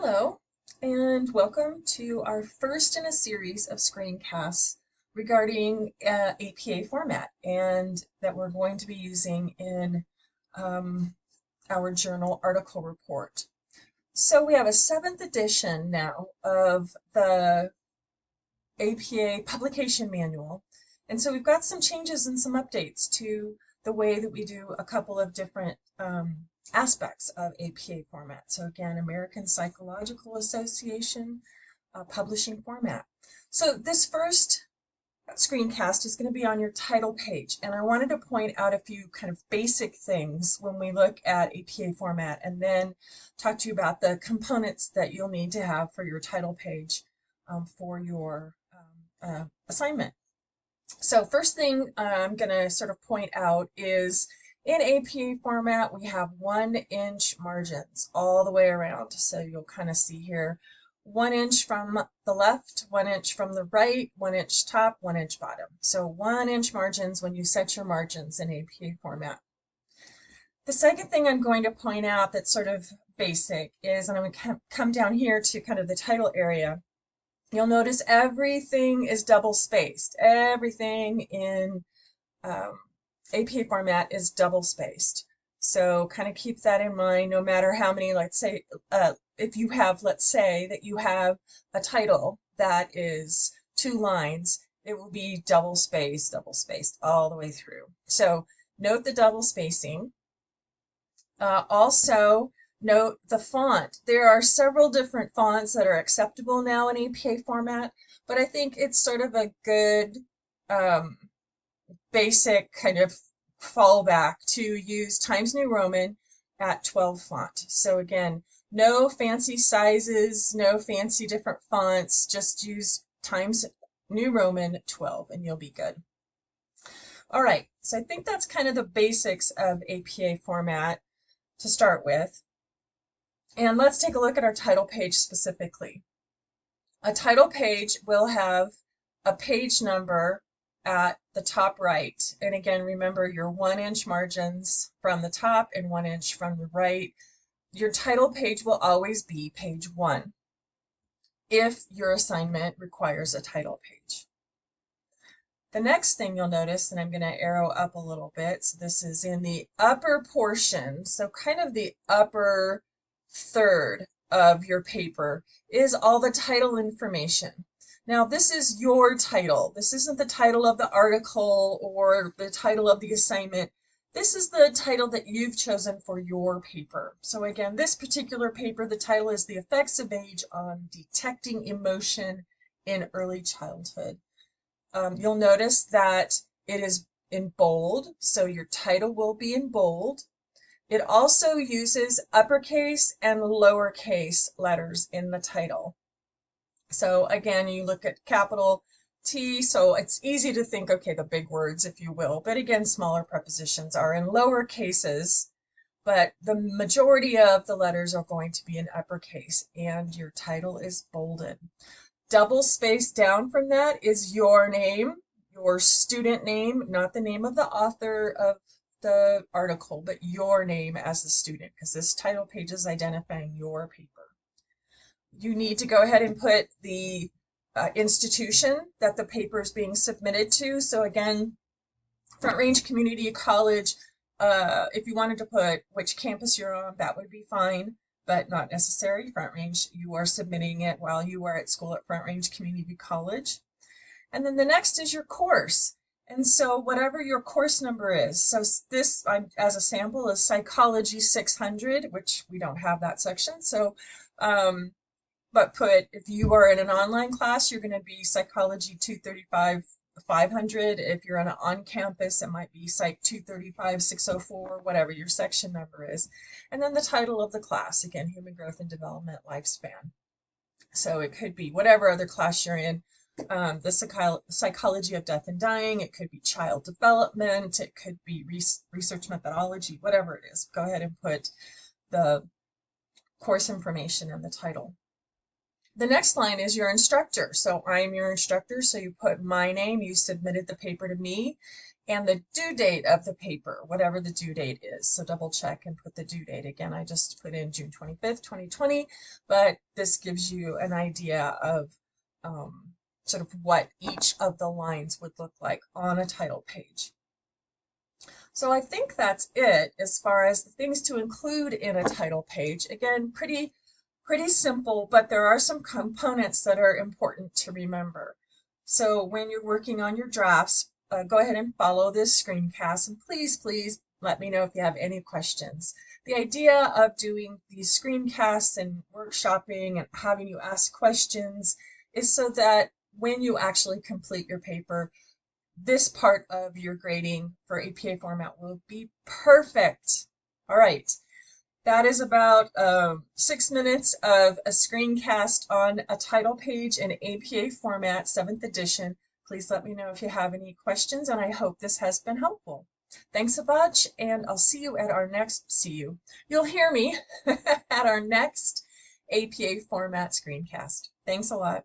Hello, and welcome to our first in a series of screencasts regarding APA format and that we're going to be using in our journal article report. So we have a 7th edition now of the APA publication manual. And so we've got some changes and some updates to the way that we do a couple of different aspects of APA format. So again, American Psychological Association publishing format. So this first screencast is going to be on your title page, and I wanted to point out a few kind of basic things when we look at APA format, and then talk to you about the components that you'll need to have for your title page for your assignment. So first thing I'm going to sort of point out is in APA format, we have 1-inch margins all the way around. So you'll kind of see here 1 inch from the left, 1 inch from the right, 1 inch top, 1 inch bottom. So 1-inch margins when you set your margins in APA format. The second thing I'm going to point out that's sort of basic is, and I'm going to come down here to kind of the title area. You'll notice everything is double spaced. Everything in APA format is double spaced. So kind of keep that in mind no matter how many, let's say, if you have, let's say that you have a title that is 2 lines, it will be double spaced all the way through. So note the double spacing. Also, note the font. There are several different fonts that are acceptable now in APA format, but I think it's sort of a good basic kind of fallback to use Times New Roman at 12 font. So again, no fancy sizes, no fancy different fonts, just use Times New Roman 12 and you'll be good. All right, so I think that's kind of the basics of APA format to start with. And let's take a look at our title page specifically. A title page will have a page number at the top right. And again, remember your 1-inch margins from the top and 1 inch from the right. Your title page will always be page 1 if your assignment requires a title page. The next thing you'll notice, and I'm going to arrow up a little bit, so this is in the upper portion, so kind of the upper third of your paper, is all the title information. Now, this is your title. This isn't the title of the article or the title of the assignment. This is the title that you've chosen for your paper. So again, this particular paper, the title is The Effects of Age on Detecting Emotion in Early Childhood. You'll notice that it is in bold, so your title will be in bold. It also uses uppercase and lowercase letters in the title. So again, you look at capital T, so it's easy to think, okay, the big words, if you will, but again, smaller prepositions are in lower cases, but the majority of the letters are going to be in uppercase, and your title is bolded. Double spaced down from that is your name, your student name, not the name of the author of the article, but your name as the student, because this title page is identifying your paper. You need to go ahead and put the institution that the paper is being submitted to. So again, Front Range Community College, if you wanted to put which campus you're on, that would be fine, but not necessary. Front Range, you are submitting it while you are at school at Front Range Community College. And then the next is your course. And so whatever your course number is, so this, as a sample, is Psychology 600, which we don't have that section. So, but if you are in an online class, you're going to be Psychology 235, 500. If you're on campus, it might be Psych 235, 604, whatever your section number is. And then the title of the class, again, Human Growth and Development Lifespan. So it could be whatever other class you're in, the Psychology of Death and Dying, it could be Child Development, it could be Research Methodology, whatever it is. Go ahead and put the course information in the title. The next line is your instructor. So I'm your instructor. So you put my name, you submitted the paper to me, and the due date of the paper, whatever the due date is. So double check and put the due date. Again, I just put in June 25th, 2020, but this gives you an idea of sort of what each of the lines would look like on a title page. So I think that's it as far as the things to include in a title page. Again, pretty simple, but there are some components that are important to remember. So when you're working on your drafts, go ahead and follow this screencast, and please let me know if you have any questions. The idea of doing these screencasts and workshopping and having you ask questions is so that when you actually complete your paper, this part of your grading for APA format will be perfect. All right. That is about 6 minutes of a screencast on a title page in APA format, 7th edition. Please let me know if you have any questions, and I hope this has been helpful. Thanks a bunch, and I'll see you at our next, you'll hear me at our next APA format screencast. Thanks a lot.